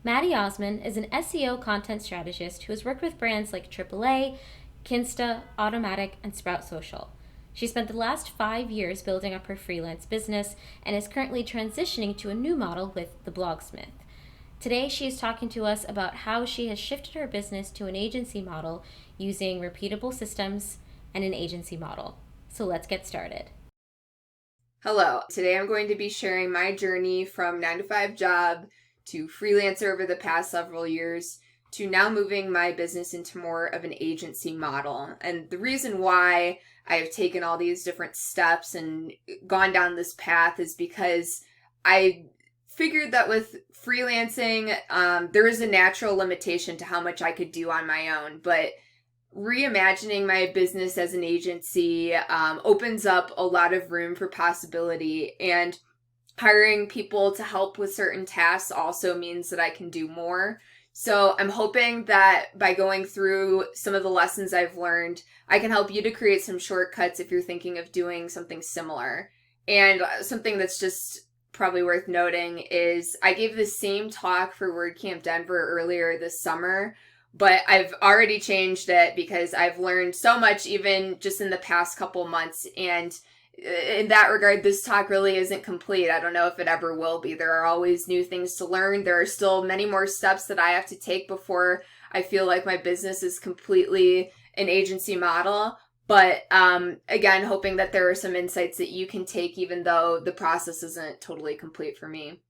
Maddy Osman is an SEO content strategist who has worked with brands like AAA, Kinsta, Automatic, and Sprout Social. She spent the last 5 years building up her freelance business and is currently transitioning to a new model with The Blogsmith. Today, she is talking to us about how she has shifted her business to an agency model using repeatable systems and an agency model. So let's get started. Hello. Today I'm going to be sharing my journey from 9-to-5 job to freelancer over the past several years to now moving my business into more of an agency model. And the reason why I have taken all these different steps and gone down this path is because I figured that with freelancing, there is a natural limitation to how much I could do on my own, but reimagining my business as an agency opens up a lot of room for possibility, and hiring people to help with certain tasks also means that I can do more. So I'm hoping that by going through some of the lessons I've learned, I can help you to create some shortcuts if you're thinking of doing something similar. And something that's just probably worth noting is I gave the same talk for WordCamp Denver earlier this summer, but I've already changed it because I've learned so much even just in the past couple months. And in that regard, this talk really isn't complete. I don't know if it ever will be. There are always new things to learn. There are still many more steps that I have to take before I feel like my business is completely an agency model. But again, hoping that there are some insights that you can take even though the process isn't totally complete for me.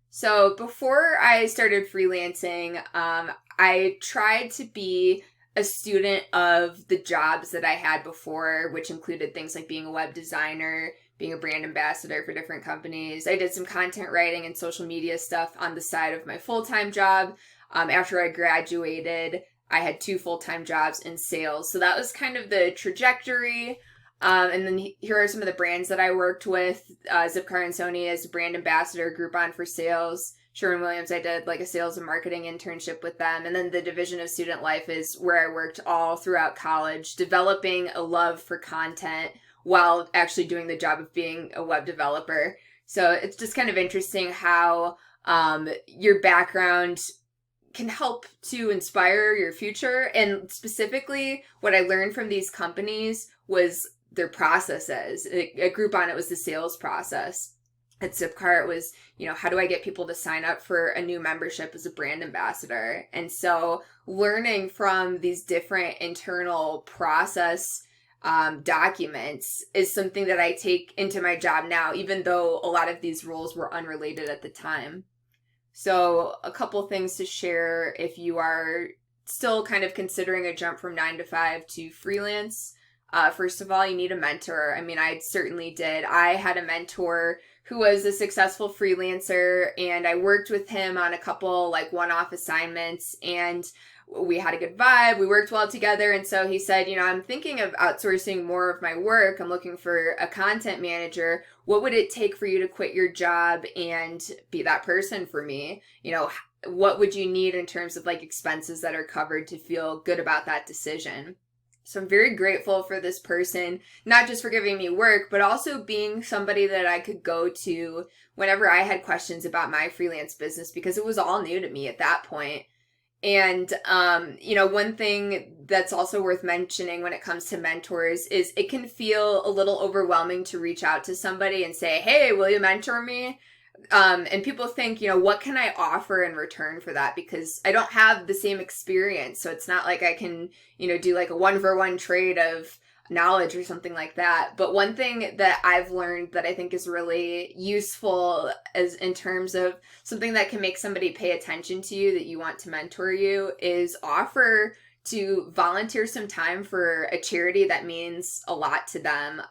So before I started freelancing, I tried to be a student of the jobs that I had before, which included things like being a web designer, being a brand ambassador for different companies. I did some content writing and social media stuff on the side of my full-time job. After I graduated, I had 2 full-time jobs in sales. So that was kind of the trajectory. And then here are some of the brands that I worked with. Zipcar and Sony as a brand ambassador, Groupon for sales. Sherwin-Williams, I did like a sales and marketing internship with them. And then the division of student life is where I worked all throughout college, developing a love for content while actually doing the job of being a web developer. So it's just kind of interesting how your background can help to inspire your future. And specifically, what I learned from these companies was their processes. At Groupon, it was the sales process. At Zipcar, it was, how do I get people to sign up for a new membership as a brand ambassador? And so learning from these different internal process documents is something that I take into my job now, even though a lot of these roles were unrelated at the time. So a couple things to share if you are still kind of considering a jump from 9-to-5 to freelance. First of all, you need a mentor. I mean, I certainly did. I had a mentor who was a successful freelancer, and I worked with him on a couple like one-off assignments, and we had a good vibe. We worked well together. And so he said, I'm thinking of outsourcing more of my work. I'm looking for a content manager. What would it take for you to quit your job and be that person for me? What would you need in terms of like expenses that are covered to feel good about that decision? So I'm very grateful for this person, not just for giving me work, but also being somebody that I could go to whenever I had questions about my freelance business, because it was all new to me at that point. And, one thing that's also worth mentioning when it comes to mentors is it can feel a little overwhelming to reach out to somebody and say, hey, will you mentor me? And people think, what can I offer in return for that? Because I don't have the same experience. So it's not like I can, do like a 1-for-1 trade of knowledge or something like that. But one thing that I've learned that I think is really useful as in terms of something that can make somebody pay attention to you that you want to mentor you is offer to volunteer some time for a charity that means a lot to them.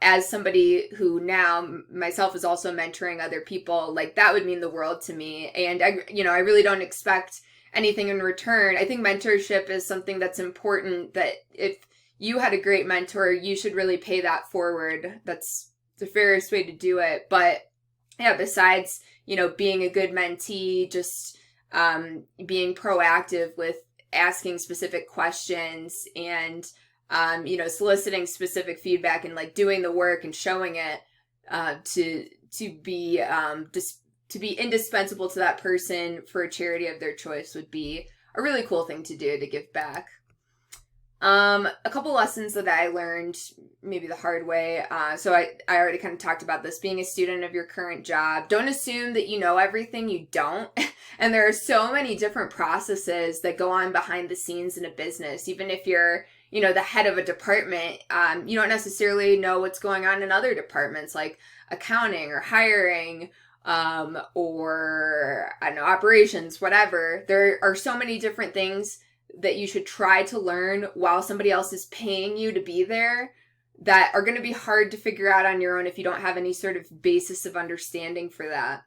As somebody who now myself is also mentoring other people, like that would mean the world to me. And I really don't expect anything in return. I think mentorship is something that's important, that if you had a great mentor, you should really pay that forward. That's the fairest way to do it. But yeah, besides, being a good mentee, just being proactive with asking specific questions and soliciting specific feedback and like doing the work and showing it to be to be indispensable to that person for a charity of their choice would be a really cool thing to do to give back. A couple lessons that I learned maybe the hard way. So I already kind of talked about this. Being a student of your current job, don't assume that you know everything. You don't. And there are so many different processes that go on behind the scenes in a business. Even if you're, the head of a department, you don't necessarily know what's going on in other departments like accounting or hiring, or I don't know, operations, whatever. There are so many different things that you should try to learn while somebody else is paying you to be there that are going to be hard to figure out on your own if you don't have any sort of basis of understanding for that.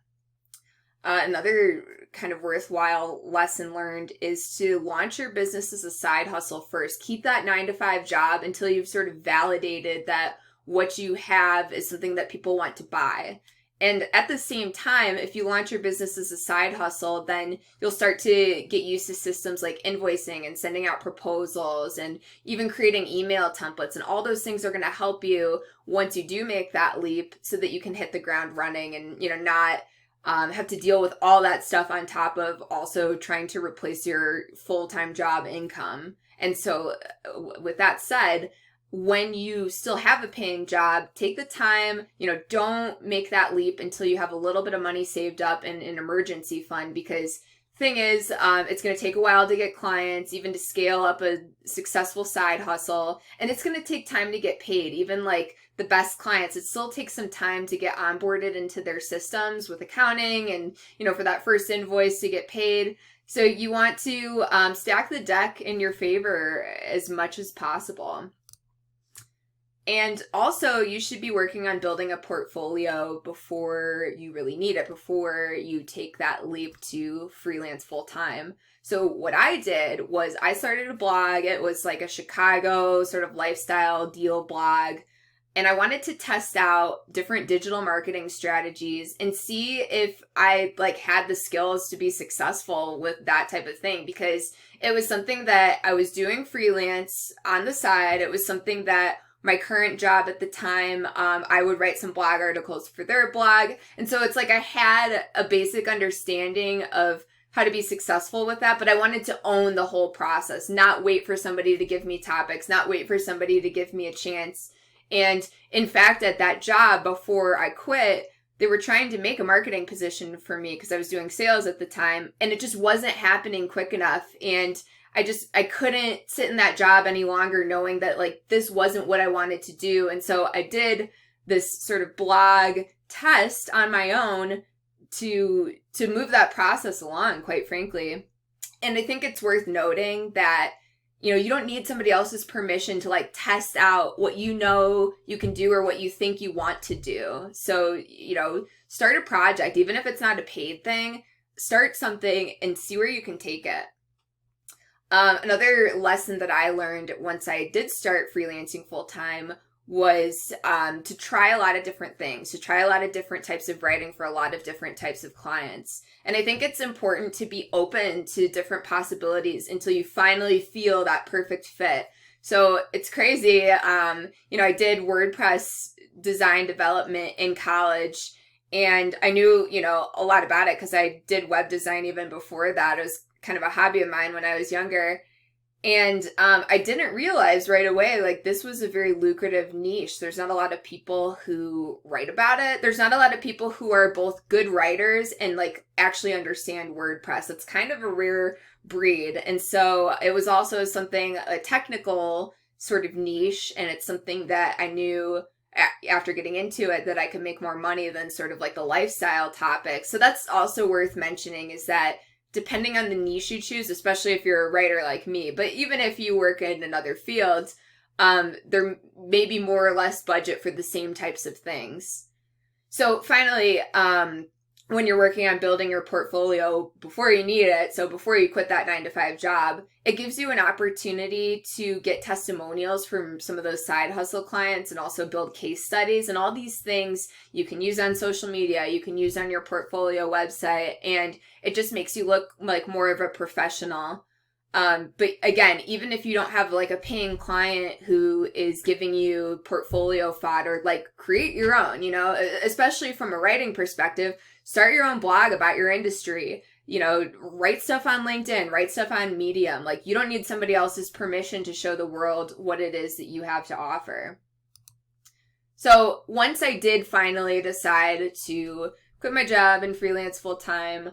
Another kind of worthwhile lesson learned is to launch your business as a side hustle first. Keep that 9-to-5 job until you've sort of validated that what you have is something that people want to buy. And at the same time, if you launch your business as a side hustle, then you'll start to get used to systems like invoicing and sending out proposals and even creating email templates. And all those things are going to help you once you do make that leap so that you can hit the ground running and, not have to deal with all that stuff on top of also trying to replace your full-time job income. And so with that said, when you still have a paying job, take the time, don't make that leap until you have a little bit of money saved up in an emergency fund, because thing is, it's going to take a while to get clients, even to scale up a successful side hustle. And it's going to take time to get paid. Even like the best clients, it still takes some time to get onboarded into their systems with accounting and, for that first invoice to get paid. So you want to stack the deck in your favor as much as possible. And also, you should be working on building a portfolio before you really need it, before you take that leap to freelance full time. So what I did was I started a blog. It was like a Chicago sort of lifestyle deal blog. And I wanted to test out different digital marketing strategies and see if I had the skills to be successful with that type of thing, because it was something that I was doing freelance on the side. It was something that my current job at the time, I would write some blog articles for their blog. And so it's like I had a basic understanding of how to be successful with that, but I wanted to own the whole process, not wait for somebody to give me topics, not wait for somebody to give me a chance. And in fact, at that job, before I quit, they were trying to make a marketing position for me because I was doing sales at the time, and it just wasn't happening quick enough. And I couldn't sit in that job any longer knowing that this wasn't what I wanted to do. And so I did this sort of blog test on my own to move that process along, quite frankly. And I think it's worth noting that, you don't need somebody else's permission to test out what you can do or what you think you want to do. So, start a project, even if it's not a paid thing, start something and see where you can take it. Another lesson that I learned once I did start freelancing full time was to try a lot of different things, to try a lot of different types of writing for a lot of different types of clients. And I think it's important to be open to different possibilities until you finally feel that perfect fit. So it's crazy. I did WordPress design development in college, and I knew, a lot about it because I did web design even before that. It was kind of a hobby of mine when I was younger. And I didn't realize right away, this was a very lucrative niche. There's not a lot of people who write about it. There's not a lot of people who are both good writers and actually understand WordPress. It's kind of a rare breed. And so it was also a technical sort of niche. And it's something that I knew after getting into it that I could make more money than sort of the lifestyle topic. So that's also worth mentioning, is that depending on the niche you choose, especially if you're a writer like me, but even if you work in another field, there may be more or less budget for the same types of things. So finally, when you're working on building your portfolio before you need it, so before you quit that 9-to-5 job, it gives you an opportunity to get testimonials from some of those side hustle clients and also build case studies. And all these things you can use on social media, you can use on your portfolio website, and it just makes you look like more of a professional. But again, even if you don't have like a paying client who is giving you portfolio fodder, like create your own, especially from a writing perspective, start your own blog about your industry, write stuff on LinkedIn, write stuff on Medium. Like you don't need somebody else's permission to show the world what it is that you have to offer. So once I did finally decide to quit my job and freelance full time,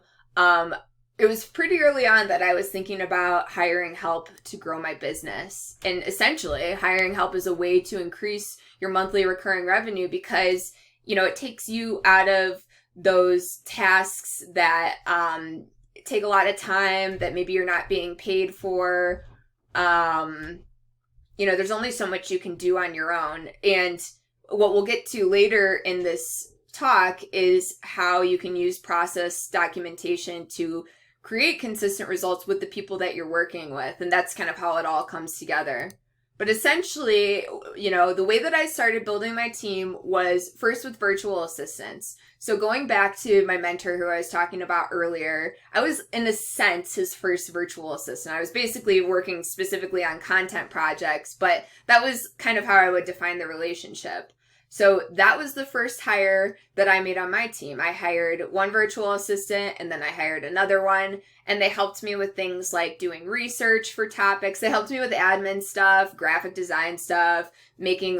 it was pretty early on that I was thinking about hiring help to grow my business. And essentially, hiring help is a way to increase your monthly recurring revenue because, it takes you out of those tasks that take a lot of time that maybe you're not being paid for. There's only so much you can do on your own. And what we'll get to later in this talk is how you can use process documentation to create consistent results with the people that you're working with. And that's kind of how it all comes together. But essentially, the way that I started building my team was first with virtual assistants. So going back to my mentor who I was talking about earlier, I was in a sense his first virtual assistant. I was basically working specifically on content projects, but that was kind of how I would define the relationship. So that was the first hire that I made on my team. I hired one virtual assistant and then I hired another one, and they helped me with things like doing research for topics. They helped me with admin stuff, graphic design stuff, making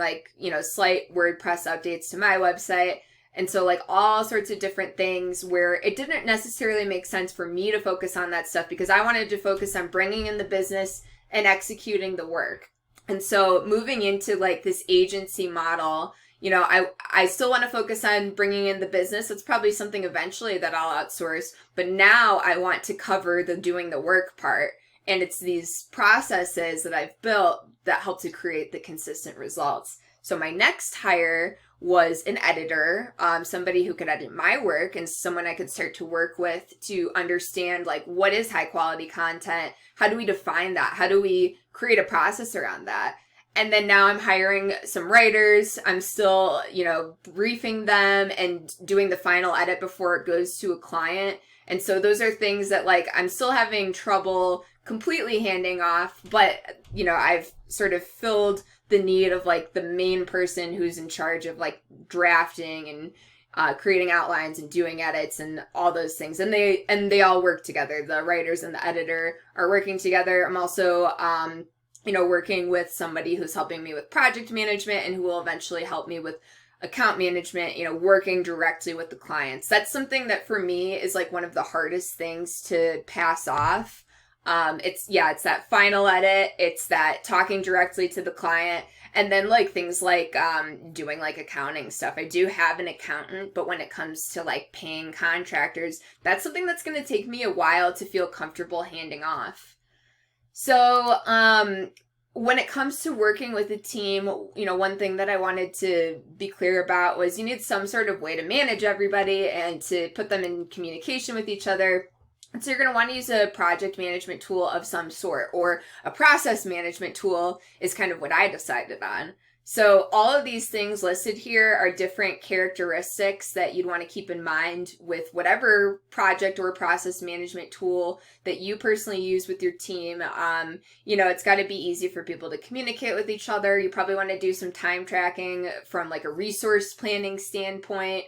slight WordPress updates to my website. And so all sorts of different things where it didn't necessarily make sense for me to focus on that stuff because I wanted to focus on bringing in the business and executing the work. And so moving into this agency model, I still want to focus on bringing in the business. It's probably something eventually that I'll outsource, but now I want to cover the doing the work part. And it's these processes that I've built that help to create the consistent results. So my next hire was an editor, somebody who could edit my work and someone I could start to work with to understand what is high quality content? How do we define that? How do we create a process around that? And then now I'm hiring some writers. I'm still, briefing them and doing the final edit before it goes to a client. And so those are things that I'm still having trouble completely handing off, but I've sort of filled the need of the main person who's in charge of drafting and creating outlines and doing edits and all those things. And they all work together. The writers and the editor are working together. I'm also working with somebody who's helping me with project management and who will eventually help me with account management, working directly with the clients. That's something that for me is one of the hardest things to pass off. It's that final edit. It's that talking directly to the client. And then things doing accounting stuff. I do have an accountant, but when it comes to paying contractors, that's something that's going to take me a while to feel comfortable handing off. So, when it comes to working with a team, one thing that I wanted to be clear about was you need some sort of way to manage everybody and to put them in communication with each other. And so you're going to want to use a project management tool of some sort, or a process management tool is kind of what I decided on. So all of these things listed here are different characteristics that you'd want to keep in mind with whatever project or process management tool that you personally use with your team. It's got to be easy for people to communicate with each other. You probably want to do some time tracking from a resource planning standpoint.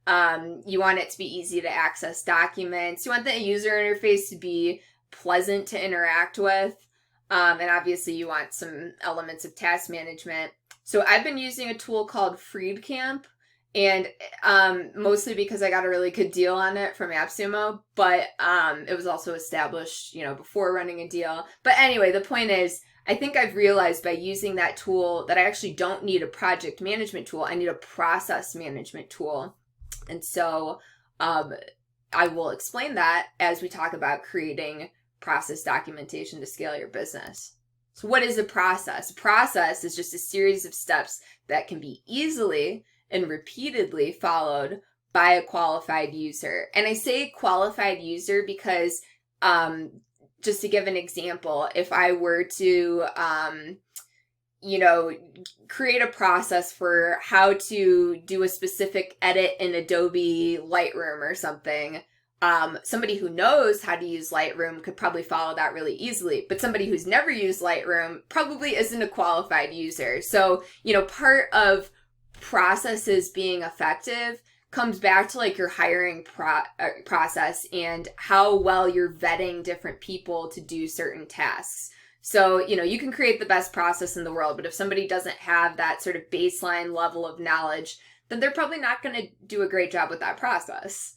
You want it to be easy to access documents. You want the user interface to be pleasant to interact with. And obviously you want some elements of task management. So I've been using a tool called Freedcamp, and mostly because I got a really good deal on it from AppSumo, but it was also established, before running a deal. But anyway, the point is, I think I've realized by using that tool that I actually don't need a project management tool. I need a process management tool. And so I will explain that as we talk about creating process documentation to scale your business. So what is a process? A process is just a series of steps that can be easily and repeatedly followed by a qualified user. And I say qualified user because just to give an example, if I were to create a process for how to do a specific edit in Adobe Lightroom or something, Somebody who knows how to use Lightroom could probably follow that really easily, but somebody who's never used Lightroom probably isn't a qualified user. So, part of processes being effective comes back to like your hiring process and how well you're vetting different people to do certain tasks. So, you can create the best process in the world, but if somebody doesn't have that sort of baseline level of knowledge, then they're probably not going to do a great job with that process.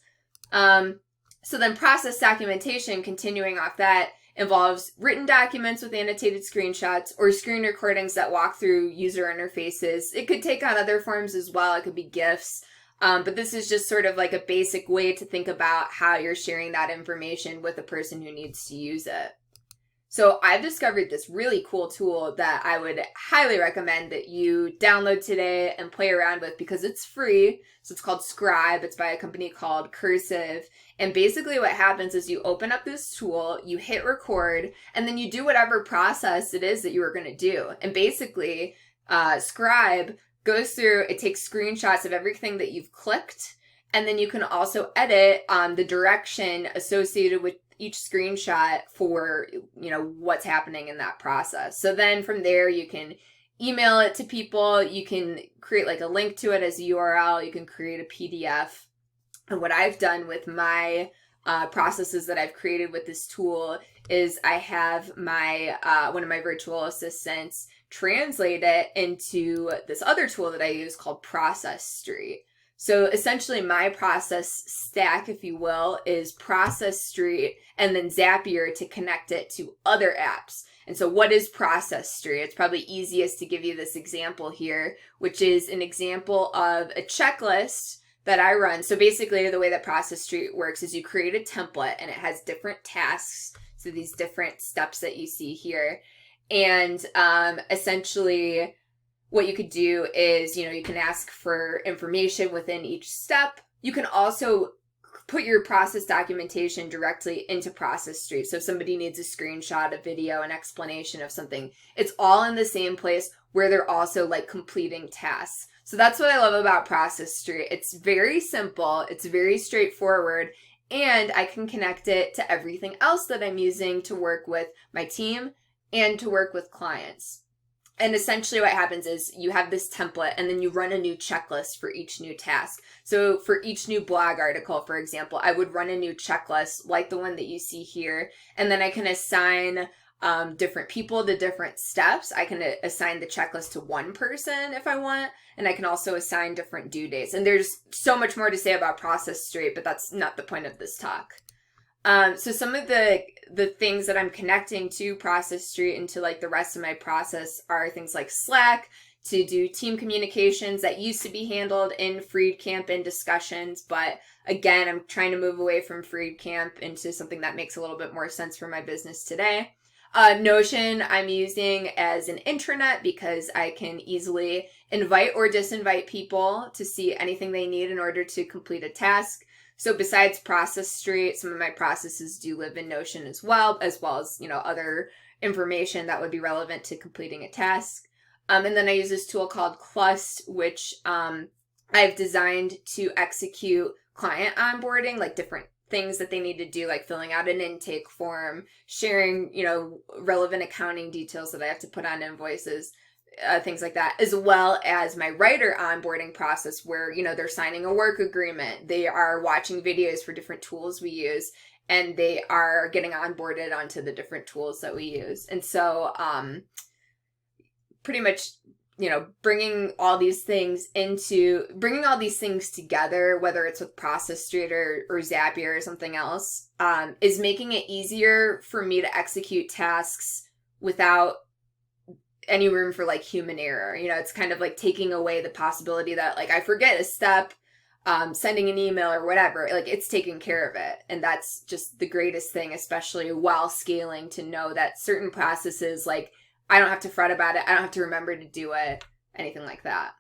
So then process documentation, continuing off that, involves written documents with annotated screenshots or screen recordings that walk through user interfaces. It could take on other forms as well. It could be GIFs. But this is just sort of like a basic way to think about how you're sharing that information with a person who needs to use it. So I've discovered this really cool tool that I would highly recommend that you download today and play around with because it's free. So it's called Scribe. It's by a company called Cursive. And basically what happens is you open up this tool, you hit record, and then you do whatever process it is that you were going to do. And basically, Scribe goes through, it takes screenshots of everything that you've clicked, and then you can also edit the direction associated with each screenshot for, what's happening in that process. So then from there, you can email it to people. You can create like a link to it as a URL. You can create a PDF. And what I've done with my processes that I've created with this tool is I have my one of my virtual assistants translate it into this other tool that I use called Process Street. So essentially my process stack, if you will, is Process Street and then Zapier to connect it to other apps. And so what is Process Street? It's probably easiest to give you this example here, which is an example of a checklist that I run. So basically the way that Process Street works is you create a template and it has different tasks. So these different steps that you see here. And essentially what you could do is, you can ask for information within each step. You can also put your process documentation directly into Process Street. So if somebody needs a screenshot, a video, an explanation of something, it's all in the same place where they're also like completing tasks. So that's what I love about Process Street. It's very simple, it's very straightforward, and I can connect it to everything else that I'm using to work with my team and to work with clients. And essentially what happens is you have this template and then you run a new checklist for each new task. So for each new blog article, for example, I would run a new checklist like the one that you see here. And then I can assign different people to different steps. I can assign the checklist to one person if I want. And I can also assign different due dates. And there's so much more to say about Process Street, but that's not the point of this talk. So some of the things that I'm connecting to Process Street and to like the rest of my process are things like Slack to do team communications that used to be handled in Freedcamp and discussions. But again, I'm trying to move away from Freedcamp into something that makes a little bit more sense for my business today. Notion I'm using as an intranet because I can easily invite or disinvite people to see anything they need in order to complete a task. So besides Process Street, some of my processes do live in Notion as well as, other information that would be relevant to completing a task. And then I use this tool called Clust, which I've designed to execute client onboarding, like different things that they need to do, like filling out an intake form, sharing, relevant accounting details that I have to put on invoices, things like that, as well as my writer onboarding process where, they're signing a work agreement, they are watching videos for different tools we use, and they are getting onboarded onto the different tools that we use. And so pretty much, bringing all these things together, whether it's with Process Street or Zapier or something else, is making it easier for me to execute tasks without any room for like human error. It's kind of like taking away the possibility that like I forget a step, sending an email or whatever, like it's taking care of it. And that's just the greatest thing, especially while scaling, to know that certain processes, like I don't have to fret about it. I don't have to remember to do it, anything like that.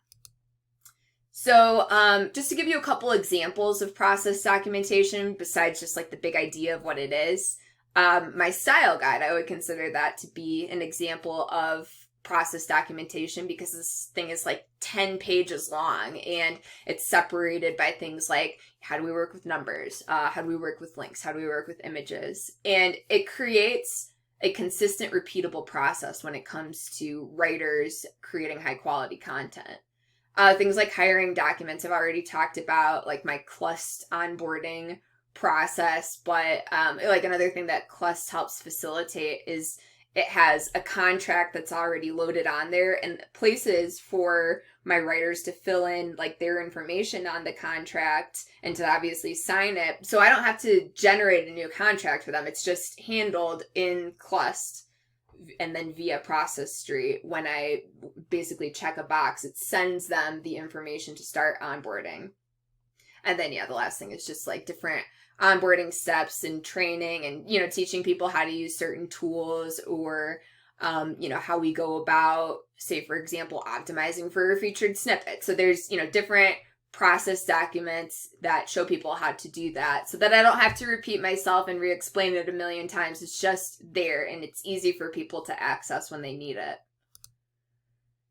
So just to give you a couple examples of process documentation, besides just like the big idea of what it is, my style guide, I would consider that to be an example of process documentation because this thing is like 10 pages long, and it's separated by things like how do we work with numbers, how do we work with links, how do we work with images, and it creates a consistent, repeatable process when it comes to writers creating high quality content. Things like hiring documents I've already talked about, like my Clust onboarding process, but like another thing that Clust helps facilitate is it has a contract that's already loaded on there and places for my writers to fill in like their information on the contract and to obviously sign it. So I don't have to generate a new contract for them. It's just handled in Clust and then via Process Street. When I basically check a box, it sends them the information to start onboarding. And then, the last thing is just like different onboarding steps and training and, teaching people how to use certain tools or, how we go about, say, for example, optimizing for a featured snippet. So there's, different process documents that show people how to do that so that I don't have to repeat myself and re-explain it a million times. It's just there and it's easy for people to access when they need it.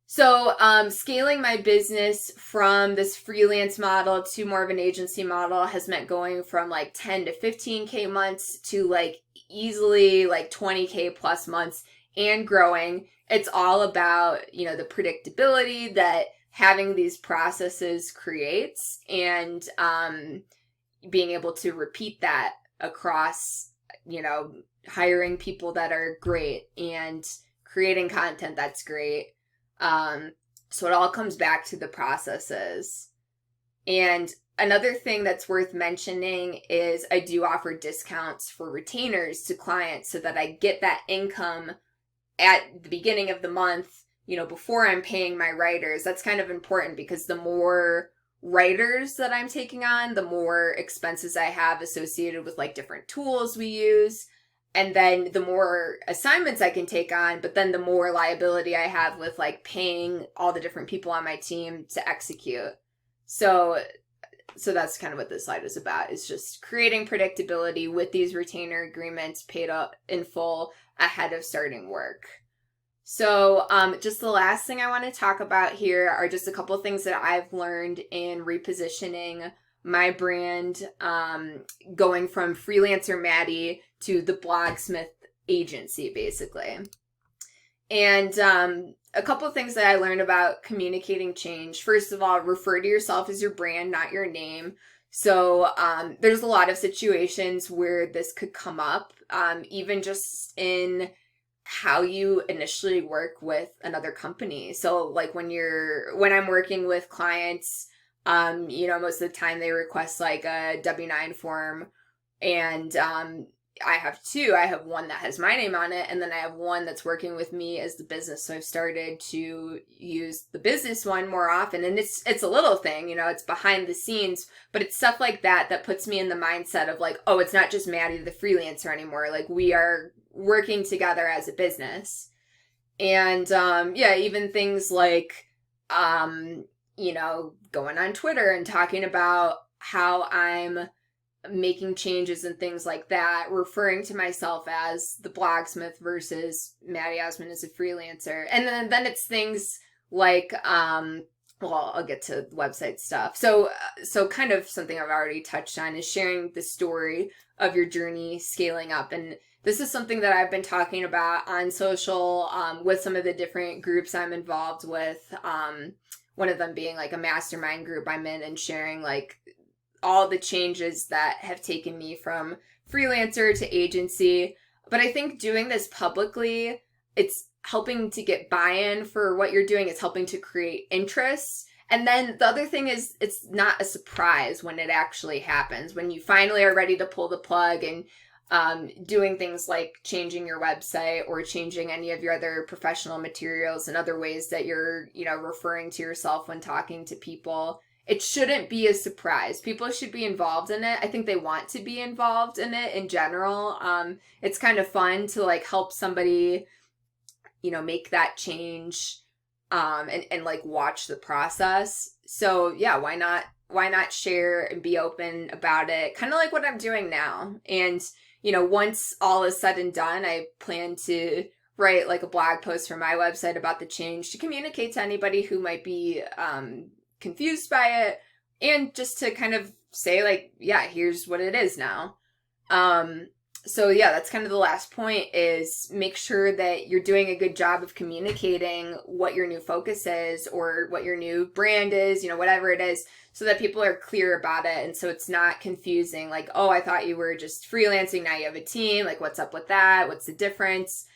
So scaling my business from this freelance model to more of an agency model has meant going from like 10 to 15K months to like easily like 20K plus months and growing. It's all about, the predictability that having these processes creates and being able to repeat that across, hiring people that are great and creating content that's great. So it all comes back to the processes. And another thing that's worth mentioning is I do offer discounts for retainers to clients so that I get that income at the beginning of the month, before I'm paying my writers. That's kind of important because the more writers that I'm taking on, the more expenses I have associated with like different tools we use. And then the more assignments I can take on, but then the more liability I have with like paying all the different people on my team to execute. So that's kind of what this slide is about, is just creating predictability with these retainer agreements paid up in full ahead of starting work. So just the last thing I want to talk about here are just a couple of things that I've learned in repositioning my brand, going from freelancer Maddy to the Blogsmith agency, basically. And a couple of things that I learned about communicating change. First of all, refer to yourself as your brand, not your name. So there's a lot of situations where this could come up, even just in how you initially work with another company. So like when I'm working with clients, most of the time they request like a W-9 form, and I have two. I have one that has my name on it, and then I have one that's working with me as the business. So I've started to use the business one more often, and it's a little thing, it's behind the scenes, but it's stuff like that puts me in the mindset of like, oh, it's not just Maddy the freelancer anymore. Like we are working together as a business. And even things like going on Twitter and talking about how I'm making changes and things like that, referring to myself as the Blogsmith versus Maddy Osman as a freelancer. And then it's things like, I'll get to website stuff. So kind of something I've already touched on is sharing the story of your journey scaling up. And this is something that I've been talking about on social with some of the different groups I'm involved with. One of them being like a mastermind group I'm in, and sharing like all the changes that have taken me from freelancer to agency. But I think doing this publicly, it's helping to get buy-in for what you're doing. It's helping to create interest. And then the other thing is it's not a surprise when it actually happens. When you finally are ready to pull the plug and doing things like changing your website or changing any of your other professional materials and other ways that you're, referring to yourself when talking to people. It shouldn't be a surprise. People should be involved in it. I think they want to be involved in it in general. It's kind of fun to like help somebody, make that change, and like watch the process. So yeah, why not share and be open about it? Kind of like what I'm doing now. And once all is said and done, I plan to write like a blog post for my website about the change to communicate to anybody who might be confused by it, and just to kind of say like, yeah, here's what it is now. So yeah, that's kind of the last point, is make sure that you're doing a good job of communicating what your new focus is or what your new brand is, whatever it is, so that people are clear about it. And so it's not confusing, like, oh, I thought you were just freelancing, now you have a team, like what's up with that? What's the difference?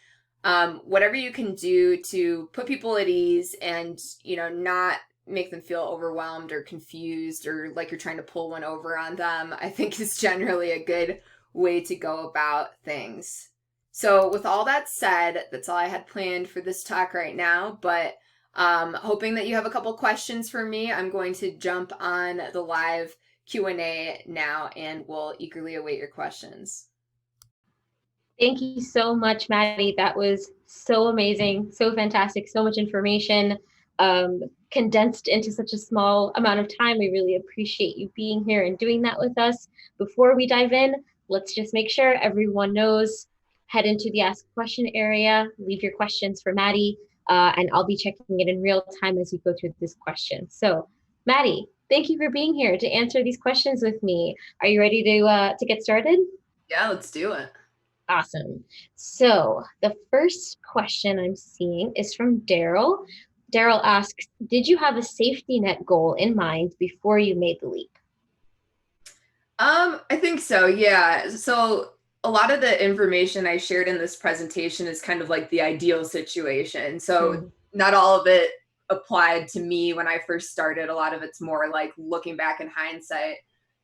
Whatever you can do to put people at ease and, not make them feel overwhelmed or confused or like you're trying to pull one over on them, I think is generally a good way to go about things. So with all that said, that's all I had planned for this talk right now, but hoping that you have a couple questions for me. I'm going to jump on the live Q&A now, and we'll eagerly await your questions. Thank you so much, Maddy. That was so amazing, so fantastic, so much information condensed into such a small amount of time. We really appreciate you being here and doing that with us. Before we dive in, let's just make sure everyone knows, head into the Ask a Question area, leave your questions for Maddy, and I'll be checking it in real time as we go through this question. So, Maddy, thank you for being here to answer these questions with me. Are you ready to get started? Yeah, let's do it. Awesome. So the first question I'm seeing is from Daryl. Daryl asks, did you have a safety net goal in mind before you made the leap? I think so, yeah. So a lot of the information I shared in this presentation is kind of like the ideal situation. So not all of it applied to me when I first started. A lot of it's more like looking back in hindsight.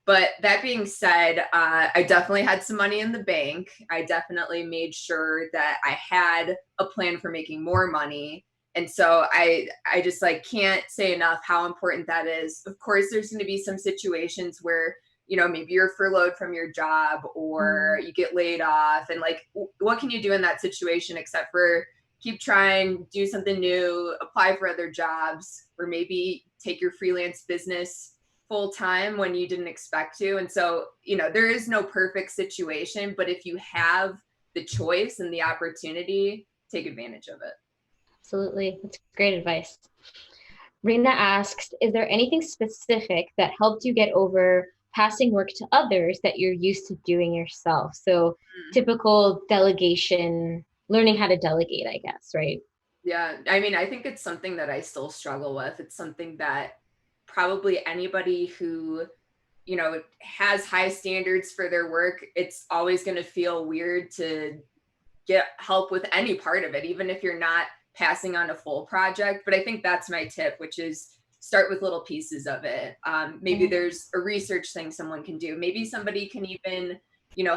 But that being said, I definitely had some money in the bank. I definitely made sure that I had a plan for making more money. And so I just like can't say enough how important that is. Of course, there's going to be some situations where maybe you're furloughed from your job or you get laid off, and like, what can you do in that situation except for keep trying, do something new, apply for other jobs, or maybe take your freelance business full time when you didn't expect to. And so, there is no perfect situation, but if you have the choice and the opportunity, take advantage of it. Absolutely. That's great advice. Rena asks, is there anything specific that helped you get over passing work to others that you're used to doing yourself? So typical delegation, learning how to delegate, I guess, right? Yeah. I mean, I think it's something that I still struggle with. It's something that probably anybody who, has high standards for their work, it's always going to feel weird to get help with any part of it, even if you're not passing on a full project. But I think that's my tip, which is start with little pieces of it. Maybe there's a research thing someone can do. Maybe somebody can even,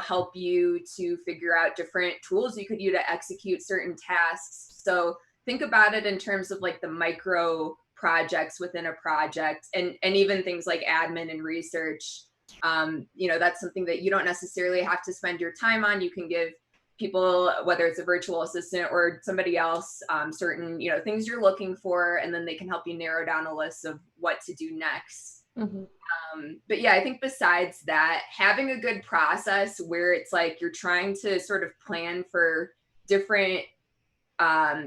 help you to figure out different tools you could use to execute certain tasks. So think about it in terms of like the micro projects within a project, and even things like admin and research. That's something that you don't necessarily have to spend your time on. You can give people, whether it's a virtual assistant or somebody else, certain things you're looking for, and then they can help you narrow down a list of what to do next. But yeah, I think besides that, having a good process where it's like you're trying to sort of plan for different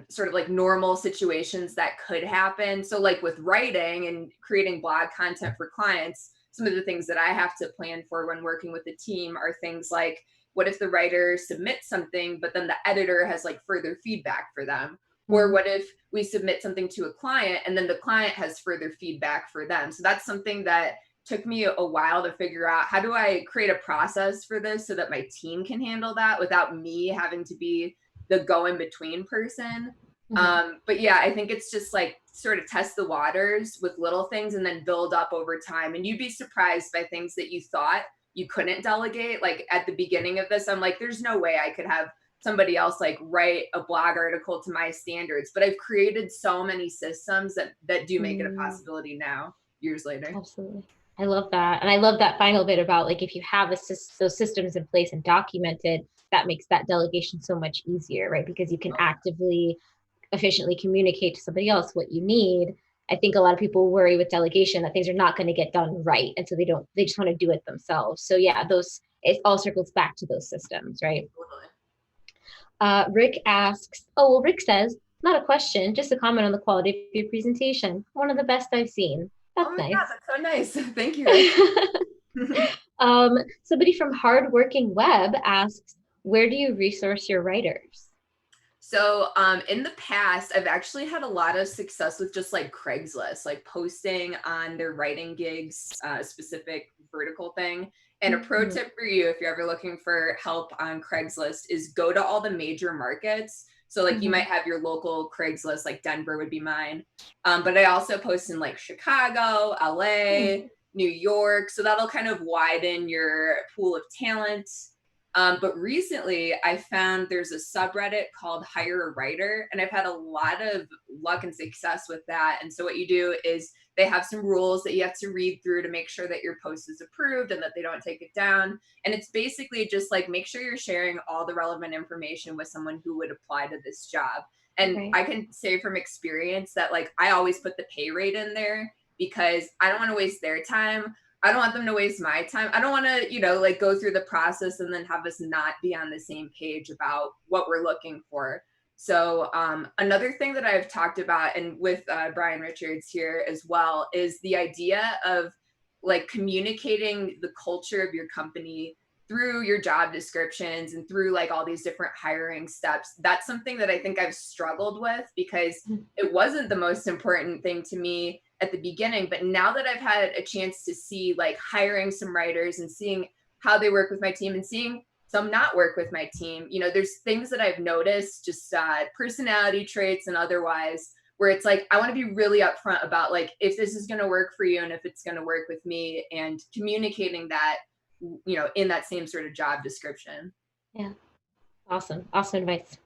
sort of like normal situations that could happen. So like with writing and creating blog content for clients, some of the things that I have to plan for when working with a team are things like, what if the writer submits something, but then the editor has like further feedback for them? Or what if we submit something to a client and then the client has further feedback for them? So that's something that took me a while to figure out. How do I create a process for this so that my team can handle that without me having to be the go-in-between person? But yeah, I think it's just like sort of test the waters with little things and then build up over time. And you'd be surprised by things that you thought you couldn't delegate. Like at the beginning of this, I'm like, there's no way I could have somebody else like write a blog article to my standards. But I've created so many systems that do make it a possibility now, years later. Absolutely. I love that. And I love that final bit about like, if you have those systems in place and documented, that makes that delegation so much easier, right? Because you can actively, efficiently communicate to somebody else what you need. I think a lot of people worry with delegation that things are not going to get done right. And so they just want to do it themselves. So yeah, it all circles back to those systems, right? Rick asks, oh, well, Rick says, not a question, just a comment on the quality of your presentation. One of the best I've seen. Oh That's my God, nice. that's so nice. Thank you, Rick. Somebody from Hardworking Web asks, where do you resource your writers? So in the past, I've actually had a lot of success with just like Craigslist, like posting on their writing gigs, specific vertical thing. And a pro Mhm. tip for you, if you're ever looking for help on Craigslist, is go to all the major markets. So like you might Mhm. have your local Craigslist, like Denver would be mine. But I also post in like Chicago, Hmm. LA, New York. So that'll kind of widen your pool of talent. But recently, I found there's a subreddit called Hire a Writer, and I've had a lot of luck and success with that. And so, what you do is they have some rules that you have to read through to make sure that your post is approved and that they don't take it down. And it's basically just like make sure you're sharing all the relevant information with someone who would apply to this job. And Right. I can say from experience that, like, I always put the pay rate in there because I don't want to waste their time. I don't want them to waste my time. I don't want to, like go through the process and then have us not be on the same page about what we're looking for. So another thing that I've talked about, and with Brian Richards here as well, is the idea of like communicating the culture of your company through your job descriptions and through like all these different hiring steps. That's something that I think I've struggled with because it wasn't the most important thing to me at the beginning, but now that I've had a chance to see like hiring some writers and seeing how they work with my team and seeing some not work with my team, there's things that I've noticed, just personality traits and otherwise, where it's like I want to be really upfront about like if this is going to work for you and if it's going to work with me, and communicating that in that same sort of job description. Yeah. Awesome. Awesome advice.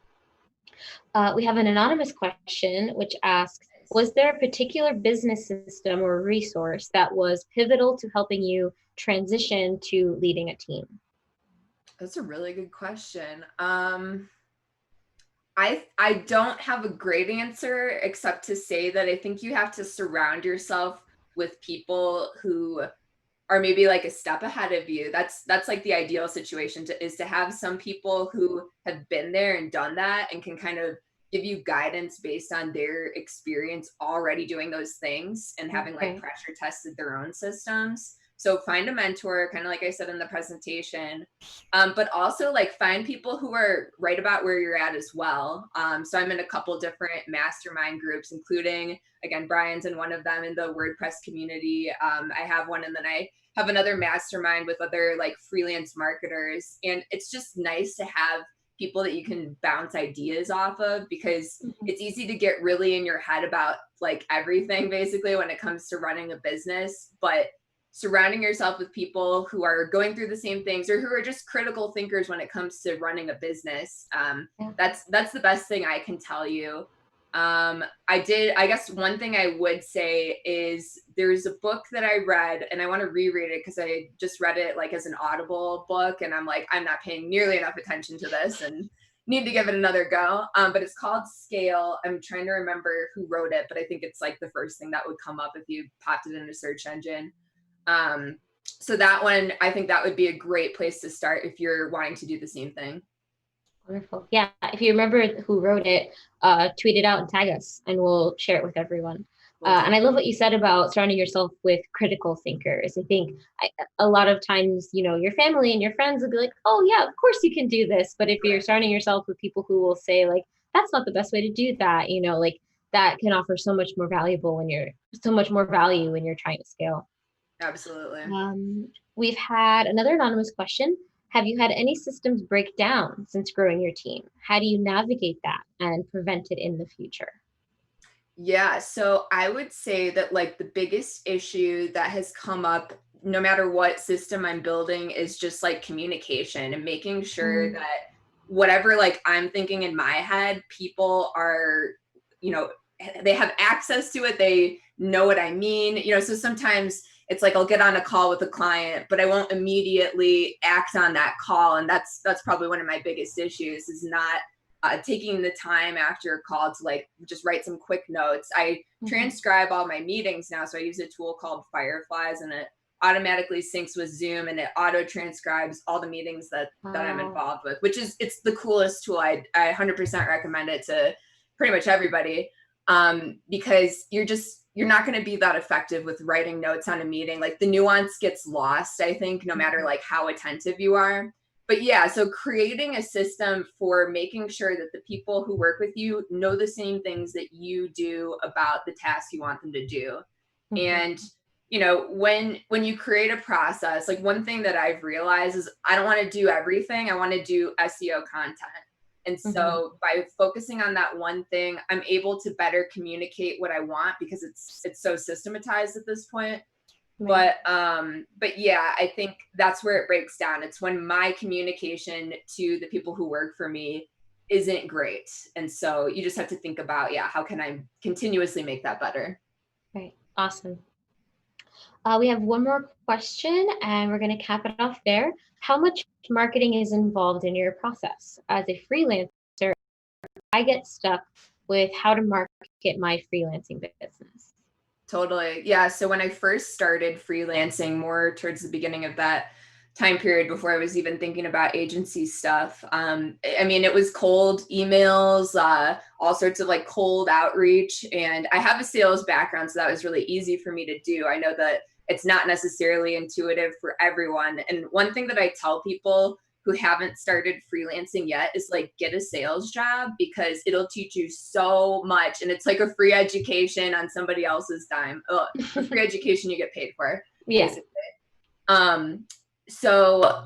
We have an anonymous question which asks, was there a particular business system or resource that was pivotal to helping you transition to leading a team? That's a really good question. I don't have a great answer except to say that I think you have to surround yourself with people who are maybe like a step ahead of you. That's like the ideal situation, is to have some people who have been there and done that and can kind of give you guidance based on their experience already doing those things and having like Right. pressure tested their own systems. So find a mentor, kind of like I said in the presentation, but also like find people who are right about where you're at as well. So I'm in a couple different mastermind groups, including, again, Brian's in one of them in the WordPress community. I have one, and then I have another mastermind with other like freelance marketers. And it's just nice to have people that you can bounce ideas off of, because Mhm. it's easy to get really in your head about like everything basically when it comes to running a business. But surrounding yourself with people who are going through the same things or who are just critical thinkers when it comes to running a business, Yeah. that's the best thing I can tell you. I guess one thing I would say is there's a book that I read and I want to reread it because I just read it like as an Audible book, and I'm like, I'm not paying nearly enough attention to this and need to give it another go. But it's called Scale. I'm trying to remember who wrote it, but I think it's like the first thing that would come up if you popped it in a search engine. So that one, I think that would be a great place to start if you're wanting to do the same thing. Wonderful. Yeah. If you remember who wrote it, tweet it out and tag us, and we'll share it with everyone. Will do. And I love what you said about surrounding yourself with critical thinkers. I think a lot of times, your family and your friends will be like, oh, yeah, of course you can do this. But if you're surrounding yourself with people who will say, like, that's not the best way to do that, like that can offer so much more value when you're trying to scale. Absolutely. We've had another anonymous question. Have you had any systems break down since growing your team? How do you navigate that and prevent it in the future? Yeah, so I would say that like the biggest issue that has come up no matter what system I'm building is just like communication and making sure Mm. that whatever like I'm thinking in my head, people are, you know, they have access to it. They know what I mean. So sometimes it's like I'll get on a call with a client, but I won't immediately act on that call. And that's probably one of my biggest issues, is not taking the time after a call to like just write some quick notes. I Mhm. transcribe all my meetings now, so I use a tool called Fireflies, and it automatically syncs with Zoom, and it auto transcribes all the meetings that I'm involved with, which is, it's the coolest tool. I 100% recommend it to pretty much everybody, because you're not going to be that effective with writing notes on a meeting. Like, the nuance gets lost, I think, no matter like how attentive you are. But yeah, so creating a system for making sure that the people who work with you know the same things that you do about the tasks you want them to do. And when you create a process, like, one thing that I've realized is I don't want to do everything. I want to do SEO content. And so by focusing on that one thing, I'm able to better communicate what I want, because it's so systematized at this point. Right. But yeah, I think that's where it breaks down. It's when my communication to the people who work for me isn't great. And so you just have to think about, how can I continuously make that better? Right. Awesome. We have one more question, and we're going to cap it off there. How much marketing is involved in your process? As a freelancer, I get stuck with how to market my freelancing business. Totally. Yeah. So when I first started freelancing, more towards the beginning of that time period, before I was even thinking about agency stuff, I mean, it was cold emails, all sorts of like cold outreach. And I have a sales background, so that was really easy for me to do. I know that it's not necessarily intuitive for everyone. And one thing that I tell people who haven't started freelancing yet is, like, get a sales job, because it'll teach you so much. And it's like a free education on somebody else's dime. A free education you get paid for, basically. So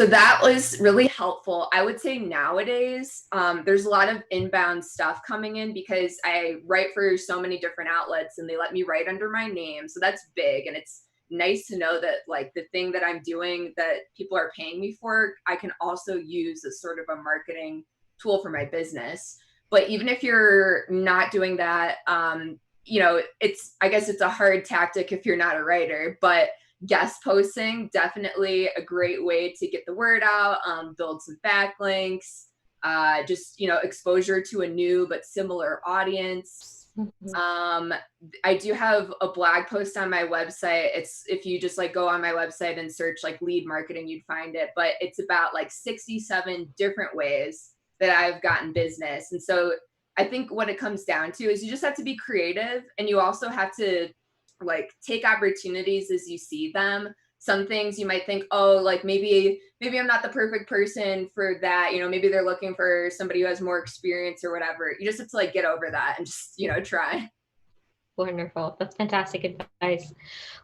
that was really helpful. I would say nowadays, there's a lot of inbound stuff coming in, because I write for so many different outlets and they let me write under my name. So that's big. And it's nice to know that, like, the thing that I'm doing that people are paying me for, I can also use as sort of a marketing tool for my business. But even if you're not doing that, I guess it's a hard tactic if you're not a writer, but guest posting, definitely a great way to get the word out, build some backlinks, just, exposure to a new but similar audience. I do have a blog post on my website. It's, if you just like go on my website and search like lead marketing, you'd find it, but it's about like 67 different ways that I've gotten business. And so I think what it comes down to is you just have to be creative, and you also have to, like, take opportunities as you see them. Some things you might think, oh, like, maybe I'm not the perfect person for that. Maybe they're looking for somebody who has more experience or whatever. You just have to, like, get over that and just, try. Wonderful. That's fantastic advice.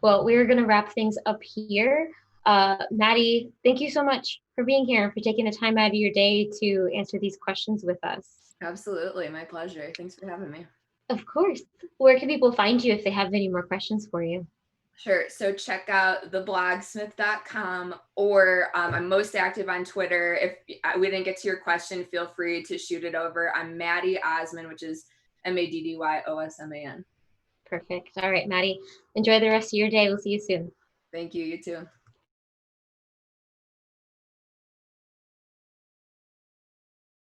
Well, we're going to wrap things up here. Maddy, thank you so much for being here and for taking the time out of your day to answer these questions with us. Absolutely. My pleasure. Thanks for having me. Of course. Where can people find you if they have any more questions for you? Sure. So check out theblogsmith.com, or I'm most active on Twitter. If we didn't get to your question, feel free to shoot it over. I'm Maddy Osman, which is MADDYOSMAN. Perfect. All right, Maddy, enjoy the rest of your day. We'll see you soon. Thank you. You too.